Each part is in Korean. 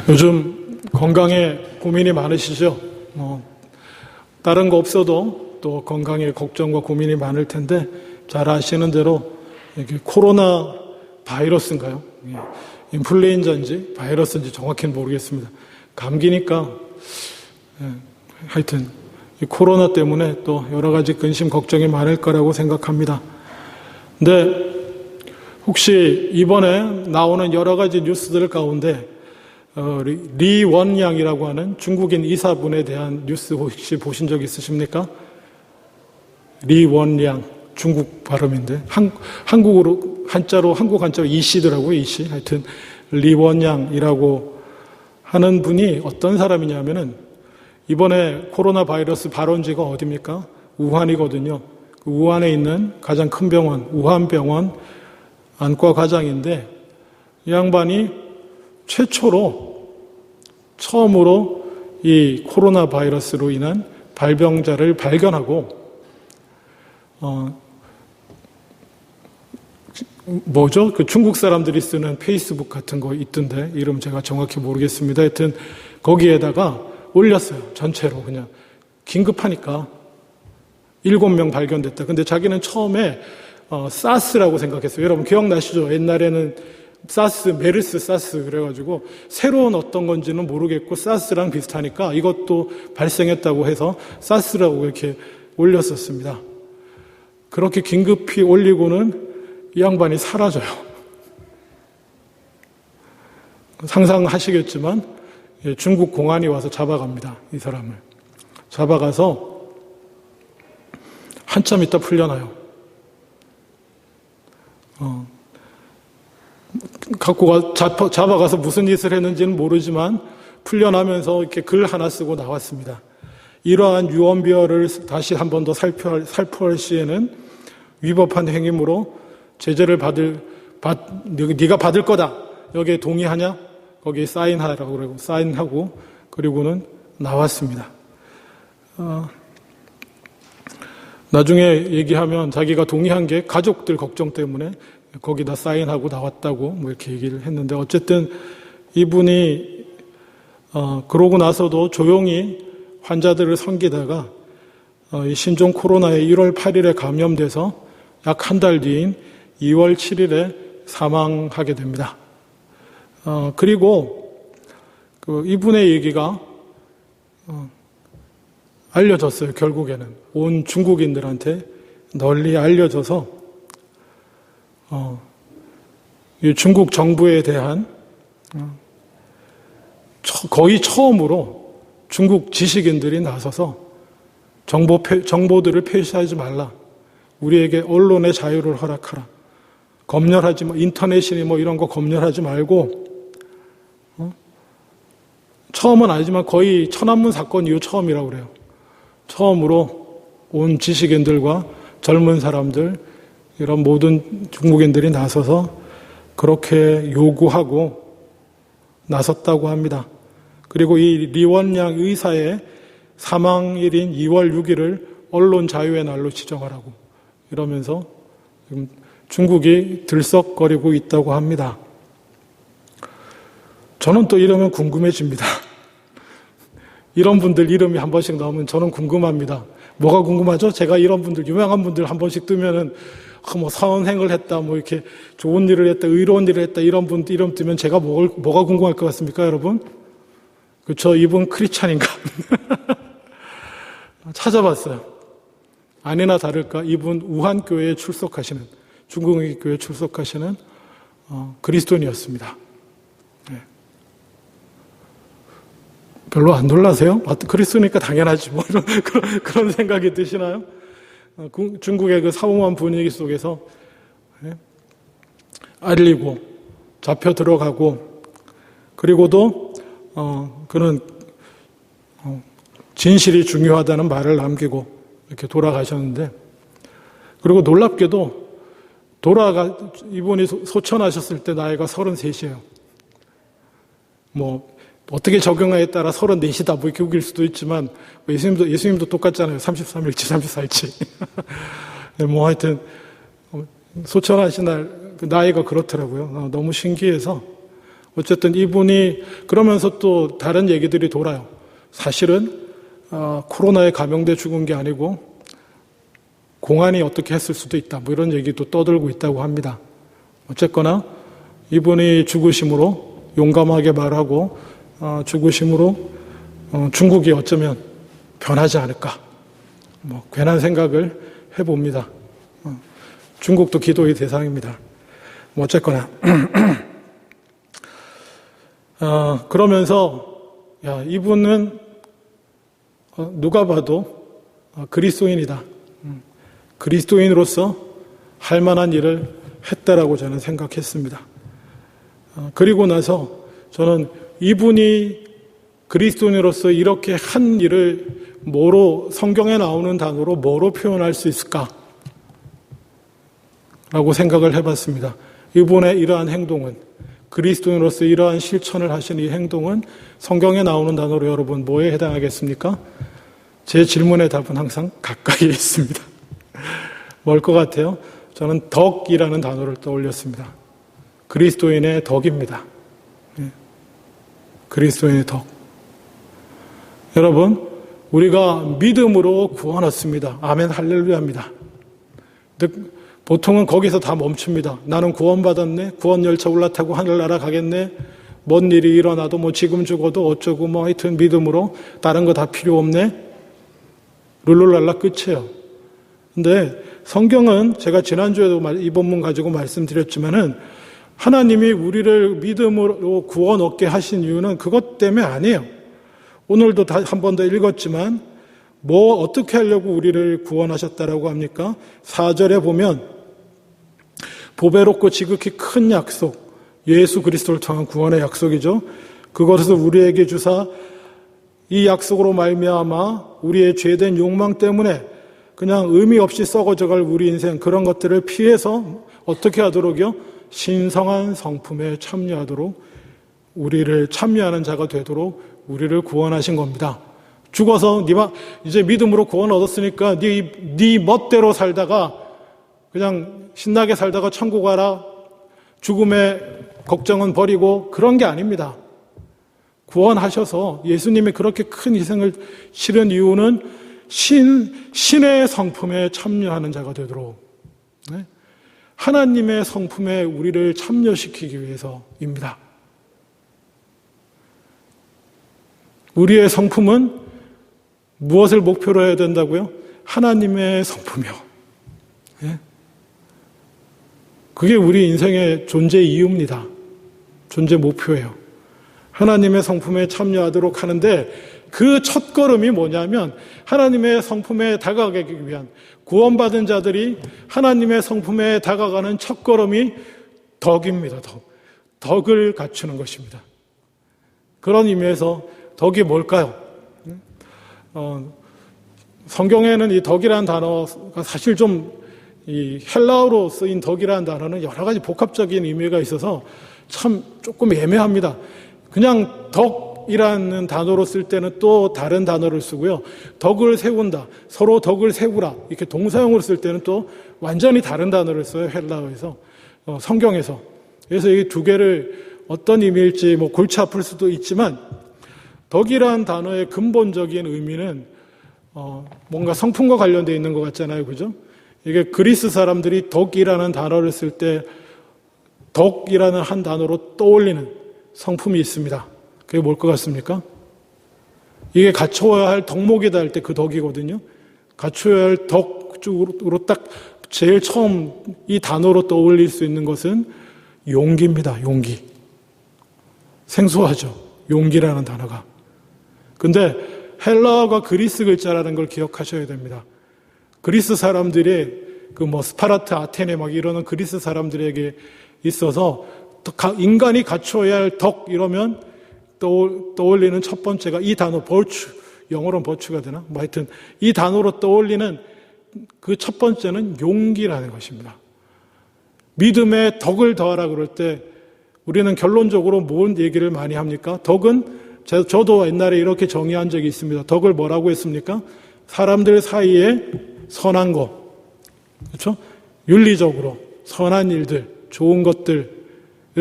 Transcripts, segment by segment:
요즘 건강에 고민이 많으시죠? 다른 거 없어도 또 건강에 걱정과 고민이 많을 텐데 잘 아시는 대로 이게 코로나 바이러스인가요? 인플루엔자인지 바이러스인지 정확히는 모르겠습니다. 감기니까 하여튼 이 코로나 때문에 또 여러 가지 근심 걱정이 많을 거라고 생각합니다. 근데 혹시 이번에 나오는 여러 가지 뉴스들 가운데 리원양이라고 하는 중국인 이사분에 대한 뉴스 혹시 보신 적 있으십니까? 리원양, 중국 발음인데 한국어로 한자로 한국 한자로 이씨더라고요. 이씨. 하여튼 리원양이라고 하는 분이 어떤 사람이냐면은 이번에 코로나 바이러스 발원지가 어디입니까? 우한이거든요. 그 우한에 있는 가장 큰 병원, 우한병원 안과 과장인데 이 양반이 처음으로 이 코로나 바이러스로 인한 발병자를 발견하고 그 중국 사람들이 쓰는 페이스북 같은 거 있던데 이름 제가 정확히 모르겠습니다. 하여튼 거기에다가 올렸어요. 전체로 그냥 긴급하니까 7명 발견됐다. 근데 자기는 처음에 사스라고 생각했어요. 여러분 기억나시죠? 옛날에는 메르스, 사스 그래가지고 새로운 어떤 건지는 모르겠고 사스랑 비슷하니까 이것도 발생했다고 해서 사스라고 이렇게 올렸었습니다. 그렇게 긴급히 올리고는 이 양반이 사라져요. 상상하시겠지만 중국 공안이 와서 잡아갑니다. 이 사람을. 잡아가서 한참 있다 풀려나요. 잡아가서 무슨 짓을 했는지는 모르지만 풀려나면서 이렇게 글 하나 쓰고 나왔습니다. 이러한 유언비어를 다시 한 번 더 살펴할 시에는 위법한 행위므로 제재를 네가 받을 거다. 여기에 동의하냐? 거기에 사인하라고 그러고 사인하고 그리고는 나왔습니다. 나중에 얘기하면 자기가 동의한 게 가족들 걱정 때문에 거기다 사인하고 나왔다고 뭐 이렇게 얘기를 했는데 어쨌든 이분이 그러고 나서도 조용히 환자들을 섬기다가 이 신종 코로나에 1월 8일에 감염돼서 약 한 달 뒤인 2월 7일에 사망하게 됩니다. 그리고 이분의 얘기가 알려졌어요. 결국에는 온 중국인들한테 널리 알려져서 이 중국 정부에 대한 거의 처음으로 중국 지식인들이 나서서 정보들을 폐쇄하지 말라. 우리에게 언론의 자유를 허락하라. 검열하지 인터넷이니 이런 거 검열하지 말고 처음은 아니지만 거의 천안문 사건 이후 처음이라고 그래요. 처음으로 온 지식인들과 젊은 사람들 이런 모든 중국인들이 나서서 그렇게 요구하고 나섰다고 합니다. 그리고 이 리원양 의사의 사망일인 2월 6일을 언론 자유의 날로 지정하라고 이러면서 지금 중국이 들썩거리고 있다고 합니다. 저는 또 이러면 궁금해집니다. 이런 분들 이름이 한 번씩 나오면 저는 궁금합니다. 뭐가 궁금하죠? 제가 이런 분들, 유명한 분들 한 번씩 뜨면은 선행을 했다, 이렇게 좋은 일을 했다, 의로운 일을 했다, 이런 분들 이름 뜨면 제가 뭐가 궁금할 것 같습니까, 여러분? 그렇죠? 이분 크리스찬인가? 찾아봤어요. 아니나 다를까 이분 우한교회에 출석하시는, 중국의 교회에 출석하시는 그리스도인이었습니다. 네. 별로 안 놀라세요? 그리스도니까 당연하지 그런 생각이 드시나요? 중국의 그 사모한 분위기 속에서 알리고 잡혀 들어가고 그리고도 그는 진실이 중요하다는 말을 남기고 이렇게 돌아가셨는데 그리고 놀랍게도 이분이 소천하셨을 때 나이가 33이에요. 어떻게 적용하에 따라 34이다 이렇게 우길 수도 있지만 예수님도 똑같잖아요. 33일치 34일치 하여튼 소천하신 날 그 나이가 그렇더라고요. 너무 신기해서 어쨌든 이분이 그러면서 또 다른 얘기들이 돌아요. 사실은 코로나에 감염돼 죽은 게 아니고 공안이 어떻게 했을 수도 있다. 뭐 이런 얘기도 떠들고 있다고 합니다. 어쨌거나 이분이 죽으심으로 용감하게 말하고 죽으심으로 중국이 어쩌면 변하지 않을까. 뭐 괜한 생각을 해봅니다. 중국도 기도의 대상입니다. 뭐 어쨌거나 그러면서 이분은 누가 봐도 그리스도인이다. 그리스도인으로서 할 만한 일을 했다라고 저는 생각했습니다. 그리고 나서 저는 이분이 그리스도인으로서 이렇게 한 일을 뭐로, 성경에 나오는 단어로 뭐로 표현할 수 있을까? 라고 생각을 해봤습니다. 이분의 이러한 행동은, 그리스도인으로서 이러한 실천을 하신 이 행동은 성경에 나오는 단어로 여러분 뭐에 해당하겠습니까? 제 질문의 답은 항상 가까이에 있습니다. 뭘 것 같아요? 저는 덕이라는 단어를 떠올렸습니다. 그리스도인의 덕입니다. 그리스도인의 덕. 여러분, 우리가 믿음으로 구원 얻습니다. 아멘, 할렐루야입니다. 근데 보통은 거기서 다 멈춥니다. 나는 구원받았네. 구원 열차 올라타고 하늘나라 가겠네. 뭔 일이 일어나도 뭐 지금 죽어도 어쩌고 뭐 하여튼 믿음으로 다른 거 다 필요 없네. 룰루랄라 끝이에요. 근데 성경은 제가 지난주에도 이 본문 가지고 말씀드렸지만은 하나님이 우리를 믿음으로 구원 얻게 하신 이유는 그것 때문에 아니에요. 오늘도 한 번 더 읽었지만 뭐 어떻게 하려고 우리를 구원하셨다라고 합니까? 4절에 보면 보배롭고 지극히 큰 약속, 예수 그리스도를 통한 구원의 약속이죠. 그것을 우리에게 주사 이 약속으로 말미암아 우리의 죄된 욕망 때문에 그냥 의미 없이 썩어져갈 우리 인생 그런 것들을 피해서 어떻게 하도록요? 신성한 성품에 참여하도록 우리를 참여하는 자가 되도록 우리를 구원하신 겁니다. 죽어서 이제 믿음으로 구원 얻었으니까 네 멋대로 살다가 그냥 신나게 살다가 천국 가라. 죽음의 걱정은 버리고 그런 게 아닙니다. 구원하셔서 예수님이 그렇게 큰 희생을 치른 이유는 신의 성품에 참여하는 자가 되도록 하나님의 성품에 우리를 참여시키기 위해서입니다. 우리의 성품은 무엇을 목표로 해야 된다고요? 하나님의 성품이요. 그게 우리 인생의 존재 이유입니다. 존재 목표예요. 하나님의 성품에 참여하도록 하는데 그 첫걸음이 뭐냐면 하나님의 성품에 다가가기 위한 구원받은 자들이 하나님의 성품에 다가가는 첫걸음이 덕입니다. 덕을 갖추는 것입니다. 그런 의미에서 덕이 뭘까요? 성경에는 이 덕이라는 단어가 사실 좀 이 헬라어로 쓰인 덕이라는 단어는 여러 가지 복합적인 의미가 있어서 참 조금 애매합니다. 그냥 덕이라는 단어로 쓸 때는 또 다른 단어를 쓰고요. 덕을 세운다, 서로 덕을 세우라 이렇게 동사형으로 쓸 때는 또 완전히 다른 단어를 써요. 헬라어에서, 성경에서. 그래서 이 두 개를 어떤 의미일지 뭐 골치 아플 수도 있지만 덕이라는 단어의 근본적인 의미는 뭔가 성품과 관련되어 있는 것 같잖아요. 그죠? 이게 그리스 사람들이 덕이라는 단어를 쓸 때 덕이라는 한 단어로 떠올리는 성품이 있습니다. 그게 뭘 것 같습니까? 이게 갖춰야 할 덕목이다 할 때 그 덕이거든요. 갖춰야 할 덕 쪽으로 딱 제일 처음 이 단어로 떠올릴 수 있는 것은 용기입니다. 용기. 생소하죠. 용기라는 단어가. 근데 헬라어가 그리스 글자라는 걸 기억하셔야 됩니다. 그리스 사람들이 스파르타, 아테네 막 이러는 그리스 사람들에게 있어서 인간이 갖춰야 할 덕 이러면 떠올리는 첫 번째가 이 단어 버추, 영어로는 버추가 되나? 뭐 하여튼 이 단어로 떠올리는 그 첫 번째는 용기라는 것입니다. 믿음에 덕을 더하라 그럴 때 우리는 결론적으로 뭔 얘기를 많이 합니까? 덕은 저도 옛날에 이렇게 정의한 적이 있습니다. 덕을 뭐라고 했습니까? 사람들 사이에 선한 거, 그렇죠? 윤리적으로 선한 일들, 좋은 것들을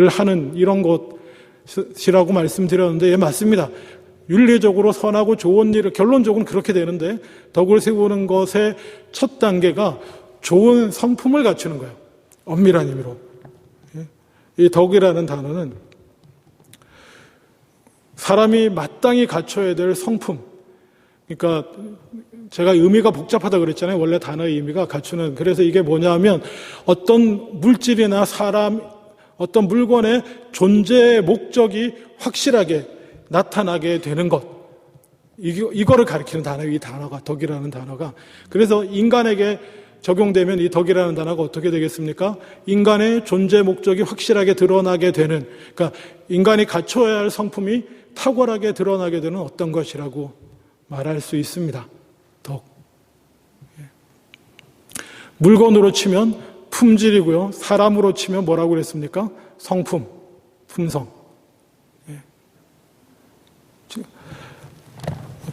하는 이런 것, 것이라고 말씀드렸는데, 예, 맞습니다. 윤리적으로 선하고 좋은 일을, 결론적으로는 그렇게 되는데, 덕을 세우는 것의 첫 단계가 좋은 성품을 갖추는 거예요. 엄밀한 의미로. 이 덕이라는 단어는 사람이 마땅히 갖춰야 될 성품. 그러니까 제가 의미가 복잡하다 그랬잖아요. 원래 단어의 의미가 갖추는. 그래서 이게 뭐냐 하면 어떤 물질이나 사람, 어떤 물건의 존재의 목적이 확실하게 나타나게 되는 것. 이거를 가리키는 단어예요. 이 단어가, 덕이라는 단어가. 그래서 인간에게 적용되면 이 덕이라는 단어가 어떻게 되겠습니까? 인간의 존재 목적이 확실하게 드러나게 되는, 그러니까 인간이 갖춰야 할 성품이 탁월하게 드러나게 되는 어떤 것이라고 말할 수 있습니다. 덕. 물건으로 치면 품질이고요. 사람으로 치면 뭐라고 그랬습니까? 성품, 품성.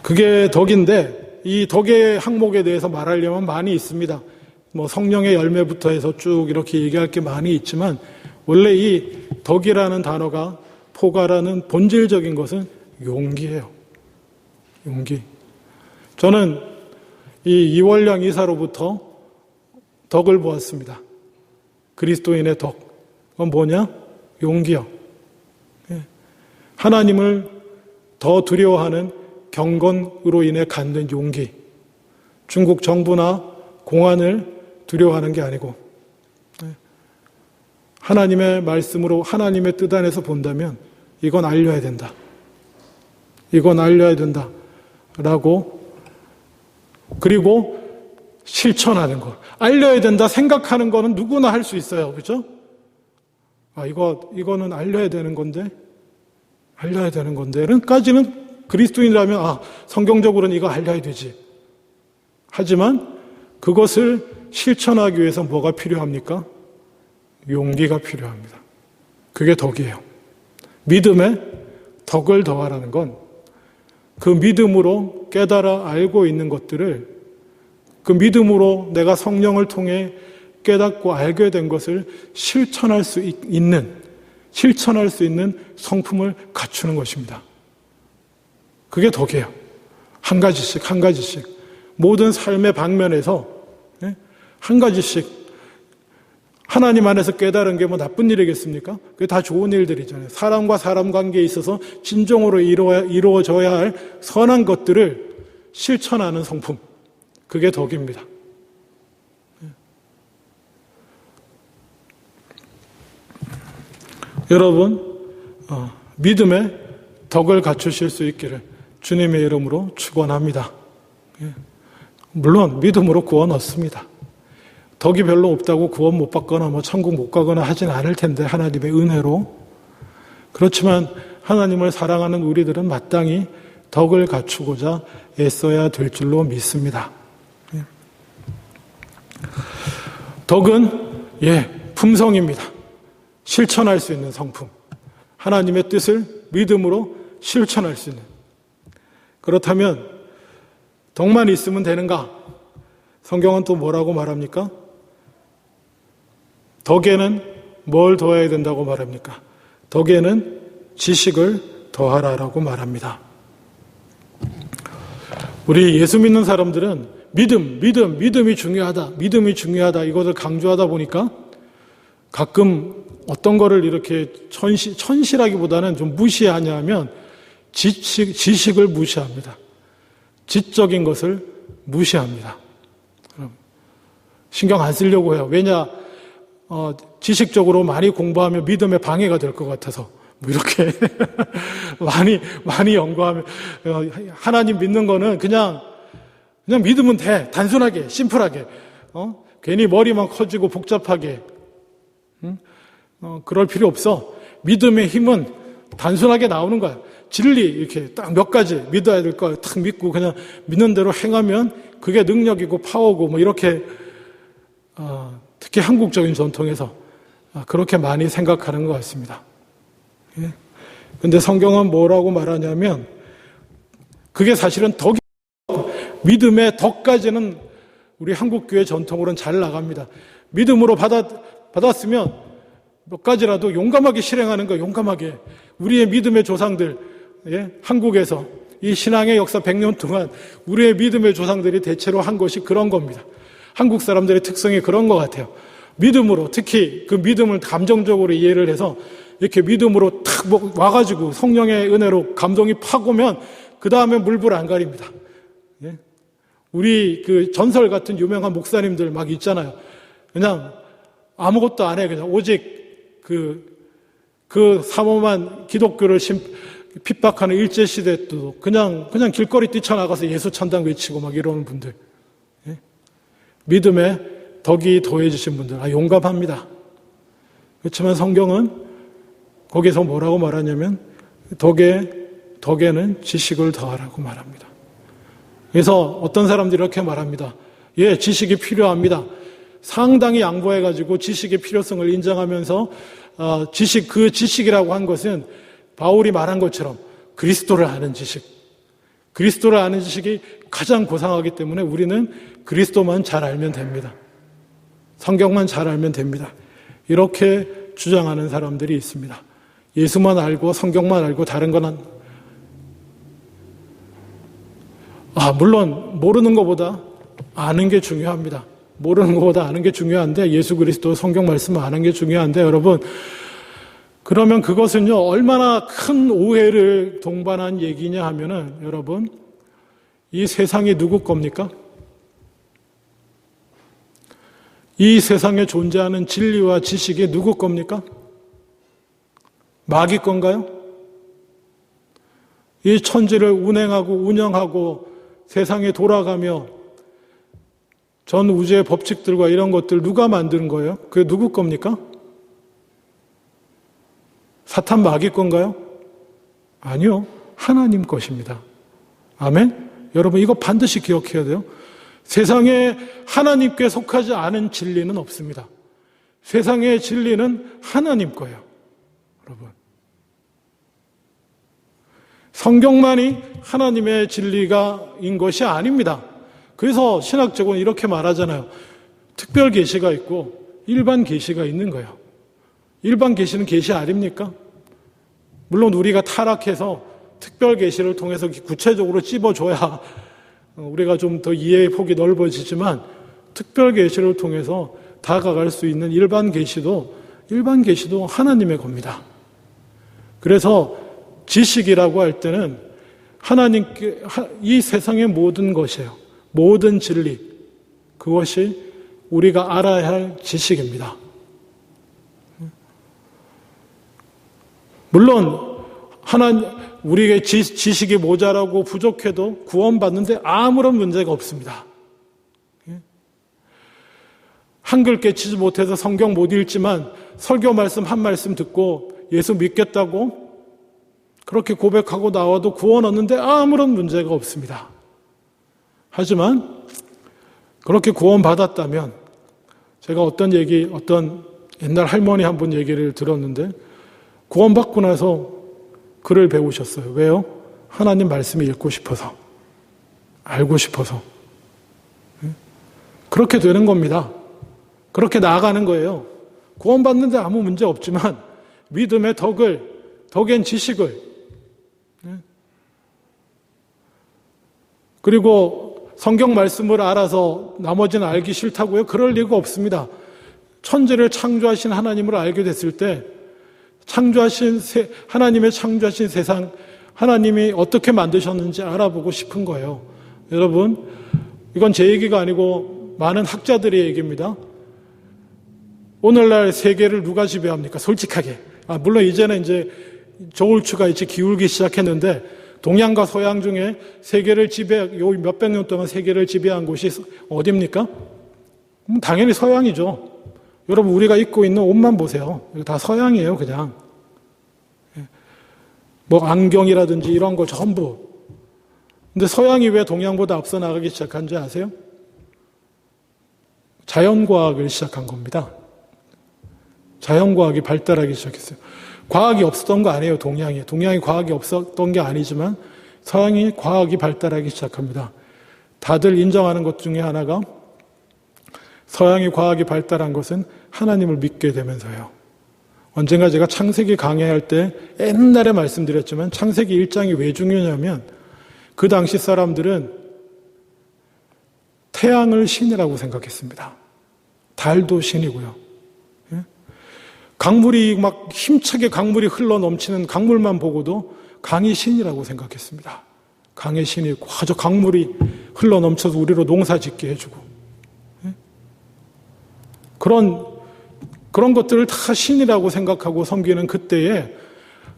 그게 덕인데, 이 덕의 항목에 대해서 말하려면 많이 있습니다. 뭐 성령의 열매부터 해서 쭉 이렇게 얘기할 게 많이 있지만, 원래 이 덕이라는 단어가 포괄하는 본질적인 것은 용기예요. 용기. 저는 이 이월량 이사로부터 덕을 보았습니다. 그리스도인의 덕. 그건 뭐냐? 용기요. 하나님을 더 두려워하는 경건으로 인해 갖는 용기. 중국 정부나 공안을 두려워하는 게 아니고 하나님의 말씀으로 하나님의 뜻 안에서 본다면 이건 알려야 된다. 이건 알려야 된다. 라고, 그리고 실천하는 것. 알려야 된다 생각하는 거는 누구나 할 수 있어요. 그죠? 이거는 알려야 되는 건데, 알려야 되는 건데,는 그리스도인이라면, 성경적으로는 이거 알려야 되지. 하지만 그것을 실천하기 위해서 뭐가 필요합니까? 용기가 필요합니다. 그게 덕이에요. 믿음에 덕을 더하라는 건 그 믿음으로 깨달아 알고 있는 것들을, 그 믿음으로 내가 성령을 통해 깨닫고 알게 된 것을 실천할 수 있는 성품을 갖추는 것입니다. 그게 덕이에요. 한 가지씩. 모든 삶의 방면에서 한 가지씩 하나님 안에서 깨달은 게 뭐 나쁜 일이겠습니까? 그게 다 좋은 일들이잖아요. 사람과 사람 관계에 있어서 진정으로 이루어져야 할 선한 것들을 실천하는 성품. 그게 덕입니다. 여러분, 믿음에 덕을 갖추실 수 있기를 주님의 이름으로 축원합니다. 물론 믿음으로 구원 얻습니다. 덕이 별로 없다고 구원 못 받거나 천국 못 가거나 하진 않을 텐데, 하나님의 은혜로. 그렇지만 하나님을 사랑하는 우리들은 마땅히 덕을 갖추고자 애써야 될 줄로 믿습니다. 덕은 품성입니다. 실천할 수 있는 성품. 하나님의 뜻을 믿음으로 실천할 수 있는. 그렇다면 덕만 있으면 되는가? 성경은 또 뭐라고 말합니까? 덕에는 뭘 더해야 된다고 말합니까? 덕에는 지식을 더하라라고 말합니다. 우리 예수 믿는 사람들은 믿음이 중요하다 이것을 강조하다 보니까 가끔 어떤 거를 이렇게 천실하기보다는 좀 무시하냐면 지식을 무시합니다. 지적인 것을 무시합니다. 신경 안 쓰려고 해요. 왜냐? 지식적으로 많이 공부하면 믿음에 방해가 될 것 같아서 이렇게 많이 연구하면 하나님 믿는 거는 그냥 믿으면 돼. 단순하게, 심플하게. 괜히 머리만 커지고 복잡하게. 그럴 필요 없어. 믿음의 힘은 단순하게 나오는 거야. 진리 이렇게 딱 몇 가지 믿어야 될 거 딱 믿고 그냥 믿는 대로 행하면 그게 능력이고 파워고 이렇게 특히 한국적인 전통에서 그렇게 많이 생각하는 것 같습니다. 근데 성경은 뭐라고 말하냐면 그게 사실은 덕이, 믿음의 덕까지는 우리 한국교회 전통으로는 잘 나갑니다. 믿음으로 받았으면 몇 가지라도 용감하게 실행하는 거, 용감하게. 우리의 믿음의 조상들, 한국에서 이 신앙의 역사 100년 동안 우리의 믿음의 조상들이 대체로 한 것이 그런 겁니다. 한국 사람들의 특성이 그런 것 같아요. 믿음으로, 특히 그 믿음을 감정적으로 이해를 해서 이렇게 믿음으로 탁 와가지고 성령의 은혜로 감동이 팍 오면 그 다음에 물불 안 가립니다. 우리 그 전설 같은 유명한 목사님들 막 있잖아요. 그냥 아무것도 안 해. 그냥 오직 그 삼엄한 기독교를 핍박하는 일제시대 때도 그냥 길거리 뛰쳐나가서 예수 천당 외치고 막 이러는 분들. 믿음에 덕이 더해주신 분들. 용감합니다. 그렇지만 성경은 거기서 뭐라고 말하냐면 덕에는 지식을 더하라고 말합니다. 그래서 어떤 사람들이 이렇게 말합니다. 지식이 필요합니다. 상당히 양보해가지고 지식의 필요성을 인정하면서 그 지식이라고 한 것은 바울이 말한 것처럼 그리스도를 아는 지식. 그리스도를 아는 지식이 가장 고상하기 때문에 우리는 그리스도만 잘 알면 됩니다. 성경만 잘 알면 됩니다. 이렇게 주장하는 사람들이 있습니다. 예수만 알고 성경만 알고 다른 건 물론 모르는 것보다 아는 게 중요합니다. 모르는 것보다 아는 게 중요한데 예수 그리스도 성경 말씀을 아는 게 중요한데 여러분 그러면 그것은요 얼마나 큰 오해를 동반한 얘기냐 하면은 여러분 이 세상이 누구 겁니까? 이 세상에 존재하는 진리와 지식이 누구 겁니까? 마귀 건가요? 이 천지를 운행하고 운영하고 세상에 돌아가며 전 우주의 법칙들과 이런 것들 누가 만드는 거예요? 그게 누구 겁니까? 사탄 마귀 건가요? 아니요. 하나님 것입니다. 아멘? 여러분 이거 반드시 기억해야 돼요. 세상에 하나님께 속하지 않은 진리는 없습니다. 세상의 진리는 하나님 거예요. 여러분. 성경만이 하나님의 진리가인 것이 아닙니다. 그래서 신학적으로는 이렇게 말하잖아요. 특별 계시가 있고 일반 계시가 있는 거예요. 일반 계시는 계시 아닙니까? 물론 우리가 타락해서 특별 계시를 통해서 구체적으로 찝어줘야 우리가 좀 더 이해의 폭이 넓어지지만 특별 계시를 통해서 다가갈 수 있는 일반 계시도 하나님의 겁니다. 그래서 지식이라고 할 때는 하나님께 이 세상의 모든 것이에요. 모든 진리 그것이 우리가 알아야 할 지식입니다. 물론 우리에게 지식이 모자라고 부족해도 구원받는데 아무런 문제가 없습니다. 한글 깨치지 못해서 성경 못 읽지만 설교 말씀 한 말씀 듣고 예수 믿겠다고 그렇게 고백하고 나와도 구원 얻는데 아무런 문제가 없습니다. 하지만 그렇게 구원받았다면 제가 어떤 옛날 할머니 한 분 얘기를 들었는데 구원받고 나서 글을 배우셨어요. 왜요? 하나님 말씀을 읽고 싶어서 알고 싶어서 그렇게 되는 겁니다. 그렇게 나아가는 거예요. 구원받는데 아무 문제 없지만 믿음의 덕엔 지식을 그리고 성경 말씀을 알아서 나머지는 알기 싫다고요? 그럴 리가 없습니다. 천지를 창조하신 하나님을 알게 됐을 때 하나님의 창조하신 세상 하나님이 어떻게 만드셨는지 알아보고 싶은 거예요. 여러분 이건 제 얘기가 아니고 많은 학자들의 얘기입니다. 오늘날 세계를 누가 지배합니까? 솔직하게. 물론 이제는 이제 저울추가 이제 기울기 시작했는데 동양과 서양 중에 세계를 요 몇백 년 동안 세계를 지배한 곳이 어디입니까? 당연히 서양이죠. 여러분 우리가 입고 있는 옷만 보세요. 이거 다 서양이에요, 그냥. 뭐 안경이라든지 이런 거 전부. 근데 서양이 왜 동양보다 앞서 나가기 시작한지 아세요? 자연과학을 시작한 겁니다. 자연과학이 발달하기 시작했어요. 과학이 없었던 거 아니에요, 동양이. 동양이 과학이 없었던 게 아니지만 서양이 과학이 발달하기 시작합니다. 다들 인정하는 것 중에 하나가 서양이 과학이 발달한 것은 하나님을 믿게 되면서요. 언젠가 제가 창세기 강의할 때 옛날에 말씀드렸지만 창세기 1장이 왜 중요하냐면 그 당시 사람들은 태양을 신이라고 생각했습니다. 달도 신이고요. 강물이 막 힘차게 강물이 흘러 넘치는 강물만 보고도 강이 신이라고 생각했습니다. 강의 신이 있고 아주 강물이 흘러 넘쳐서 우리로 농사 짓게 해주고 그런 것들을 다 신이라고 생각하고 섬기는 그때에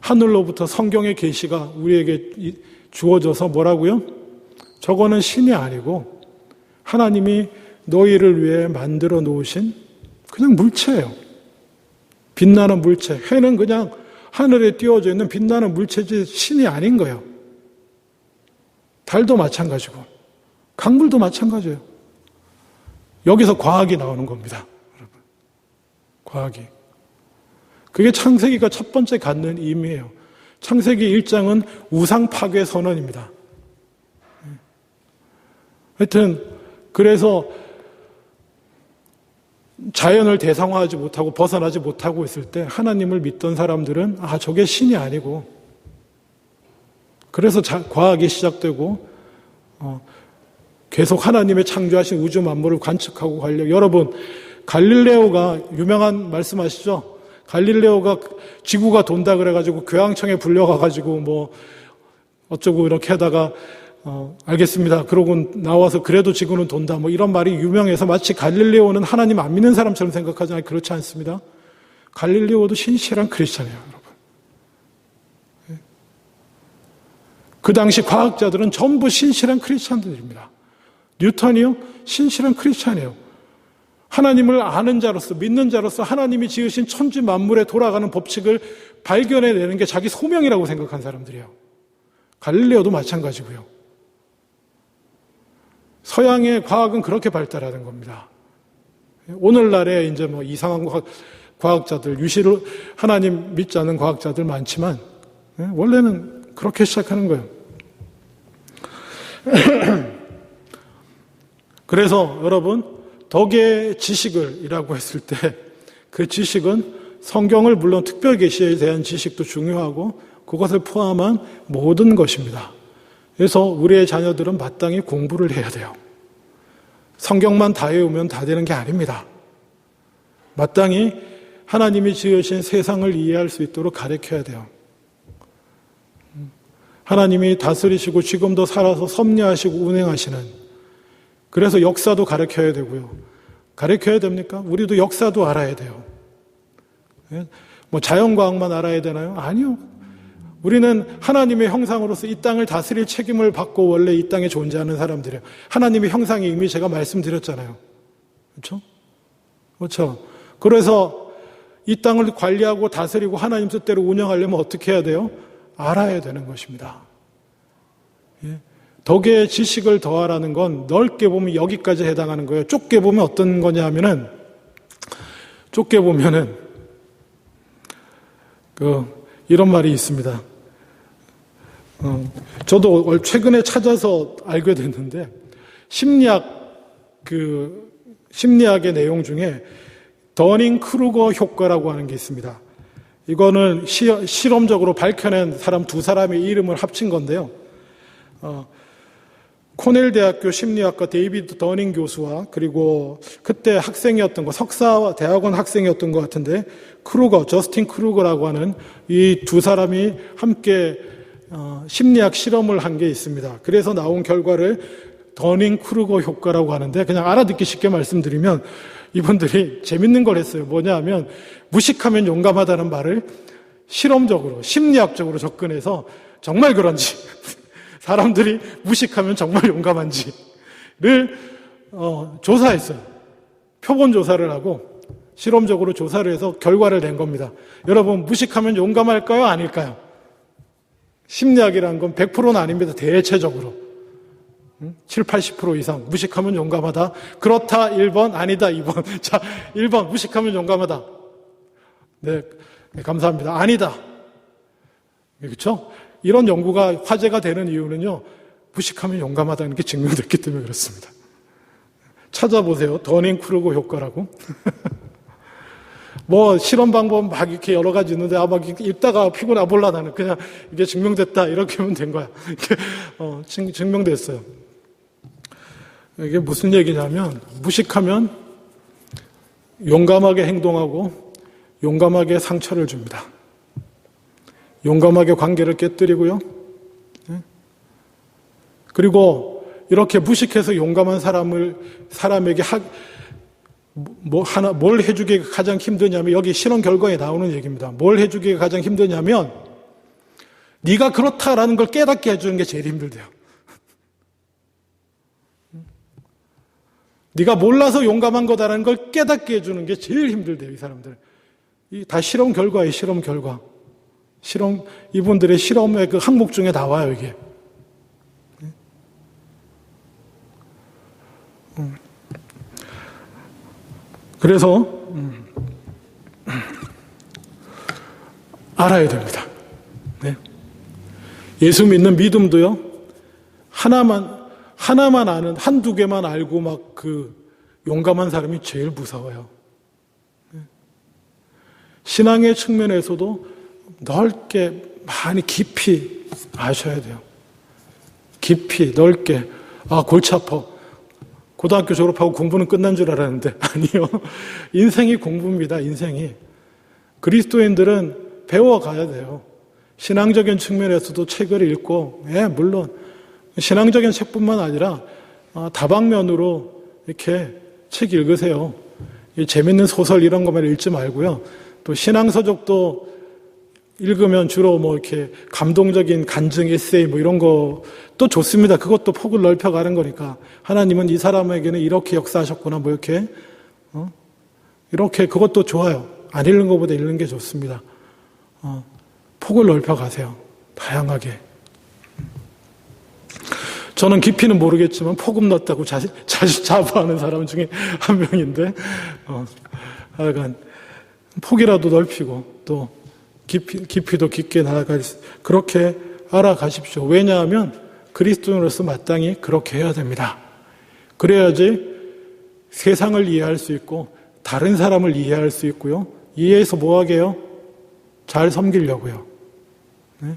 하늘로부터 성경의 계시가 우리에게 주어져서 뭐라고요? 저거는 신이 아니고 하나님이 너희를 위해 만들어 놓으신 그냥 물체예요. 빛나는 물체. 해는 그냥 하늘에 띄워져 있는 빛나는 물체지 신이 아닌 거예요. 달도 마찬가지고 강물도 마찬가지예요. 여기서 과학이 나오는 겁니다. 여러분. 과학이. 그게 창세기가 첫 번째 갖는 의미예요. 창세기 1장은 우상 파괴 선언입니다. 하여튼 그래서 자연을 대상화하지 못하고 벗어나지 못하고 있을 때 하나님을 믿던 사람들은 저게 신이 아니고 그래서 과학이 시작되고 계속 하나님의 창조하신 우주 만물을 관측하고 가려고. 여러분 갈릴레오가 유명한 말씀하시죠? 갈릴레오가 지구가 돈다 그래가지고 교황청에 불려가가지고 뭐 어쩌고 이렇게 하다가 알겠습니다. 그러고 나와서 그래도 지구는 돈다. 뭐 이런 말이 유명해서 마치 갈릴레오는 하나님 안 믿는 사람처럼 생각하잖아요. 그렇지 않습니다. 갈릴레오도 신실한 크리스찬이에요, 여러분. 그 당시 과학자들은 전부 신실한 크리스찬들입니다. 뉴턴이요? 신실한 크리스찬이에요. 하나님을 아는 자로서, 믿는 자로서 하나님이 지으신 천지 만물에 돌아가는 법칙을 발견해내는 게 자기 소명이라고 생각한 사람들이에요. 갈릴레오도 마찬가지고요. 서양의 과학은 그렇게 발달하는 겁니다. 오늘날에 이제 뭐 이상한 과학자들, 유시를 하나님 믿지 않는 과학자들 많지만 원래는 그렇게 시작하는 거예요. 그래서 여러분 덕의 지식을이라고 했을 때 그 지식은 성경을 물론 특별 계시에 대한 지식도 중요하고 그것을 포함한 모든 것입니다. 그래서 우리의 자녀들은 마땅히 공부를 해야 돼요. 성경만 다 외우면 다 되는 게 아닙니다. 마땅히 하나님이 지으신 세상을 이해할 수 있도록 가르쳐야 돼요. 하나님이 다스리시고 지금도 살아서 섭리하시고 운행하시는, 그래서 역사도 가르쳐야 되고요. 가르쳐야 됩니까? 우리도 역사도 알아야 돼요. 뭐 자연과학만 알아야 되나요? 아니요. 우리는 하나님의 형상으로서 이 땅을 다스릴 책임을 받고 원래 이 땅에 존재하는 사람들이에요. 하나님의 형상이 이미 제가 말씀드렸잖아요. 그렇죠? 그렇죠. 그래서 이 땅을 관리하고 다스리고 하나님 뜻대로 운영하려면 어떻게 해야 돼요? 알아야 되는 것입니다. 덕의 지식을 더하라는 건 넓게 보면 여기까지 해당하는 거예요. 좁게 보면 어떤 거냐 하면은, 좁게 보면은 이런 말이 있습니다. 저도 최근에 찾아서 알게 됐는데, 심리학의 내용 중에 더닝 크루거 효과라고 하는 게 있습니다. 이거는 실험적으로 밝혀낸 사람 두 사람의 이름을 합친 건데요. 코넬 대학교 심리학과 데이비드 더닝 교수와 그리고 그때 학생이었던 석사와 대학원 학생이었던 것 같은데 저스틴 크루거라고 하는 이 두 사람이 함께 심리학 실험을 한 게 있습니다. 그래서 나온 결과를 더닝 크루거 효과라고 하는데, 그냥 알아듣기 쉽게 말씀드리면 이분들이 재밌는 걸 했어요. 뭐냐 하면 무식하면 용감하다는 말을 실험적으로 심리학적으로 접근해서 정말 그런지 사람들이 무식하면 정말 용감한지를 조사했어요. 표본 조사를 하고 실험적으로 조사를 해서 결과를 낸 겁니다. 여러분, 무식하면 용감할까요? 아닐까요? 심리학이라는 건 100%는 아닙니다. 대체적으로 70-80% 이상 무식하면 용감하다. 그렇다 1번, 아니다 2번. 자, 1번 무식하면 용감하다. 네, 감사합니다. 아니다. 그렇죠? 이런 연구가 화제가 되는 이유는요, 무식하면 용감하다는 게 증명됐기 때문에 그렇습니다. 찾아보세요. 더닝 크루거 효과라고. 뭐 실험 방법 막 이렇게 여러 가지 있는데 막 읽다가 피곤해 몰라 나는 그냥 이게 증명됐다 이렇게 하면 된 거야. 증명됐어요. 이게 무슨 얘기냐면 무식하면 용감하게 행동하고 용감하게 상처를 줍니다. 용감하게 관계를 깨뜨리고요. 그리고 이렇게 무식해서 용감한 사람에게 뭘 해주기가 가장 힘드냐면 여기 실험 결과에 나오는 얘기입니다. 뭘 해주기가 가장 힘드냐면 네가 그렇다라는 걸 깨닫게 해주는 게 제일 힘들대요. 네가 몰라서 용감한 거다라는 걸 깨닫게 해주는 게 제일 힘들대요. 이 사람들. 다 실험 결과예요. 실험 결과. 이분들의 실험의 그 항목 중에 나와요. 이게. 그래서 알아야 됩니다. 네. 예수 믿는 믿음도요. 하나만 아는 한두 개만 알고 막 용감한 사람이 제일 무서워요. 네. 신앙의 측면에서도 넓게 많이 깊이 아셔야 돼요. 깊이 넓게 골치 아파. 고등학교 졸업하고 공부는 끝난 줄 알았는데 아니요. 인생이 공부입니다. 인생이. 그리스도인들은 배워가야 돼요. 신앙적인 측면에서도 책을 읽고 물론 신앙적인 책뿐만 아니라 다방면으로 이렇게 책 읽으세요. 재밌는 소설 이런 것만 읽지 말고요. 또 신앙서적도 읽으면 주로 이렇게 감동적인 간증, 에세이 이런 것도 좋습니다. 그것도 폭을 넓혀가는 거니까. 하나님은 이 사람에게는 이렇게 역사하셨구나, 이렇게 그것도 좋아요. 안 읽는 것보다 읽는 게 좋습니다. 폭을 넓혀가세요. 다양하게. 저는 깊이는 모르겠지만 폭음 넣었다고 자부하는 사람 중에 한 명인데, 하여간 폭이라도 넓히고 또 깊이도 깊게 나아갈 그렇게 알아가십시오. 왜냐하면 그리스도인으로서 마땅히 그렇게 해야 됩니다. 그래야지 세상을 이해할 수 있고 다른 사람을 이해할 수 있고요. 이해해서 뭐 하게요? 잘 섬기려고요. 네?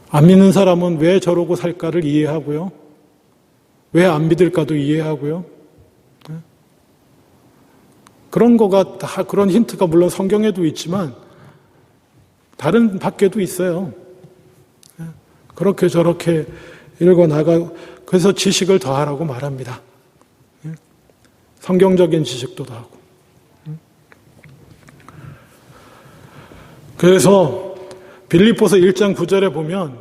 안 믿는 사람은 왜 저러고 살까를 이해하고요. 왜 안 믿을까도 이해하고요. 그런 거가 다 그런 힌트가 물론 성경에도 있지만 다른 밖에도 있어요. 그렇게 저렇게 읽어나가 그래서 지식을 더하라고 말합니다. 성경적인 지식도 더하고. 그래서 빌립보서 1장 9절에 보면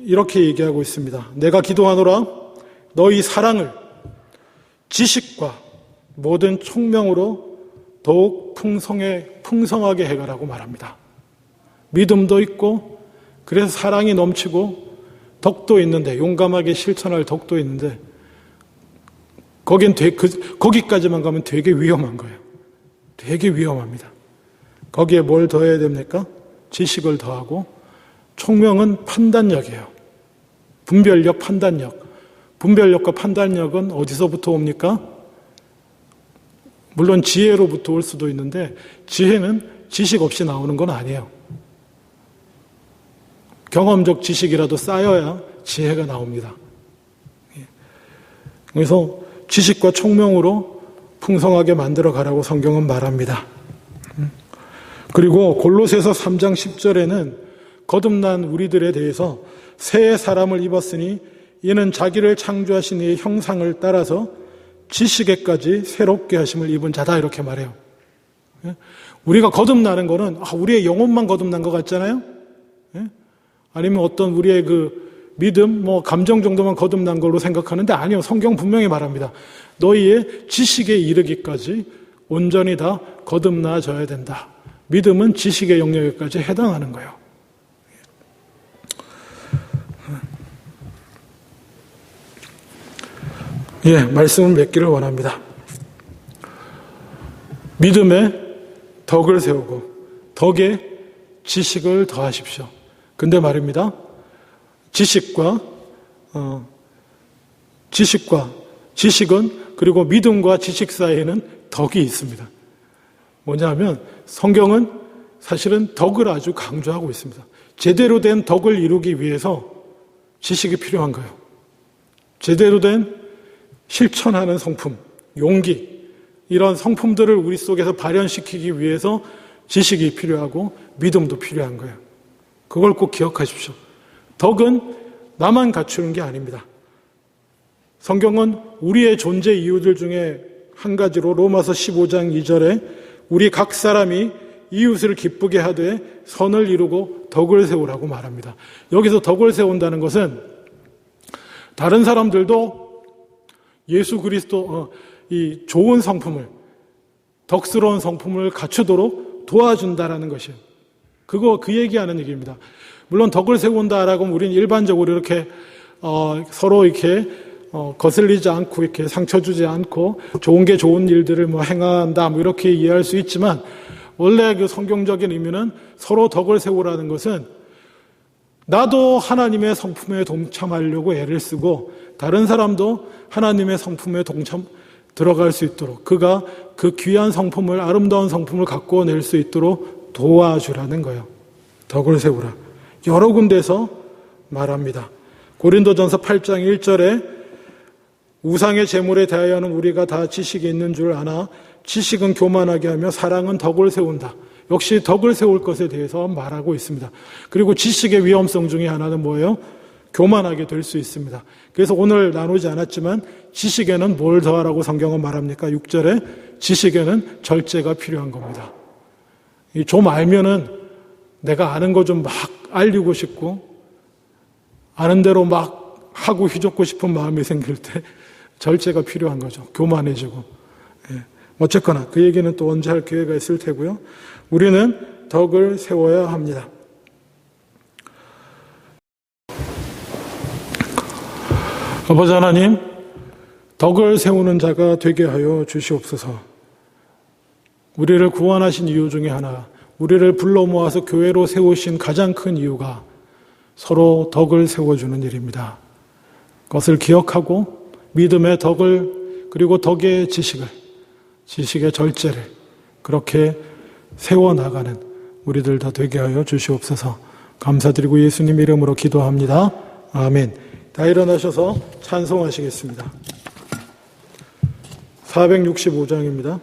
이렇게 얘기하고 있습니다. 내가 기도하노라 너희 사랑을 지식과 모든 총명으로 더욱 풍성하게 해가라고 말합니다. 믿음도 있고 그래서 사랑이 넘치고 덕도 있는데 용감하게 실천할 덕도 있는데 거기까지만 가면 되게 위험한 거예요. 되게 위험합니다. 거기에 뭘 더해야 됩니까? 지식을 더하고 총명은 판단력이에요. 분별력, 판단력. 분별력과 판단력은 어디서부터 옵니까? 물론 지혜로부터 올 수도 있는데 지혜는 지식 없이 나오는 건 아니에요. 경험적 지식이라도 쌓여야 지혜가 나옵니다. 그래서 지식과 총명으로 풍성하게 만들어 가라고 성경은 말합니다. 그리고 골로새서 3장 10절에는 거듭난 우리들에 대해서 새 사람을 입었으니 이는 자기를 창조하신 이의 형상을 따라서 지식에까지 새롭게 하심을 입은 자다 이렇게 말해요. 우리가 거듭나는 거는 우리의 영혼만 거듭난 것 같잖아요. 아니면 어떤 우리의 믿음, 감정 정도만 거듭난 걸로 생각하는데 아니요. 성경 분명히 말합니다. 너희의 지식에 이르기까지 온전히 다 거듭나져야 된다. 믿음은 지식의 영역에까지 해당하는 거예요. 말씀을 맺기를 원합니다. 믿음에 덕을 세우고 덕에 지식을 더하십시오. 근데 말입니다. 지식은 그리고 믿음과 지식 사이에는 덕이 있습니다. 뭐냐 하면 성경은 사실은 덕을 아주 강조하고 있습니다. 제대로 된 덕을 이루기 위해서 지식이 필요한 거예요. 제대로 된 실천하는 성품, 용기, 이런 성품들을 우리 속에서 발현시키기 위해서 지식이 필요하고 믿음도 필요한 거예요. 그걸 꼭 기억하십시오. 덕은 나만 갖추는 게 아닙니다. 성경은 우리의 존재 이유들 중에 한 가지로 로마서 15장 2절에 우리 각 사람이 이웃을 기쁘게 하되 선을 이루고 덕을 세우라고 말합니다. 여기서 덕을 세운다는 것은 다른 사람들도 예수 그리스도 이 좋은 성품을, 덕스러운 성품을 갖추도록 도와준다라는 것이에요. 그 얘기하는 얘기입니다. 물론 덕을 세운다라고 하면 우리는 일반적으로 이렇게 서로 이렇게 거슬리지 않고 이렇게 상처 주지 않고 좋은 게 좋은 일들을 행한다 이렇게 이해할 수 있지만, 원래 그 성경적인 의미는 서로 덕을 세우라는 것은 나도 하나님의 성품에 동참하려고 애를 쓰고 다른 사람도 하나님의 성품에 들어갈 수 있도록, 그가 그 귀한 성품을, 아름다운 성품을 갖고 낼 수 있도록 도와주라는 거예요. 덕을 세우라. 여러 군데서 말합니다. 고린도전서 8장 1절에 우상의 제물에 대하여는 우리가 다 지식이 있는 줄 아나 지식은 교만하게 하며 사랑은 덕을 세운다. 역시 덕을 세울 것에 대해서 말하고 있습니다. 그리고 지식의 위험성 중에 하나는 뭐예요? 교만하게 될 수 있습니다. 그래서 오늘 나누지 않았지만 지식에는 뭘 더하라고 성경은 말합니까? 6절에 지식에는 절제가 필요한 겁니다. 좀 알면은 내가 아는 거 좀 막 알리고 싶고 아는 대로 막 하고 휘젓고 싶은 마음이 생길 때 절제가 필요한 거죠. 교만해지고. 어쨌거나 그 얘기는 또 언제 할 기회가 있을 테고요. 우리는 덕을 세워야 합니다. 아버지 하나님, 덕을 세우는 자가 되게 하여 주시옵소서. 우리를 구원하신 이유 중에 하나, 우리를 불러 모아서 교회로 세우신 가장 큰 이유가 서로 덕을 세워주는 일입니다. 그것을 기억하고 믿음의 덕을, 그리고 덕의 지식의 절제를 그렇게 세워나가는 우리들 다 되게 하여 주시옵소서. 감사드리고 예수님 이름으로 기도합니다. 아멘. 다 일어나셔서 찬송하시겠습니다. 465장입니다.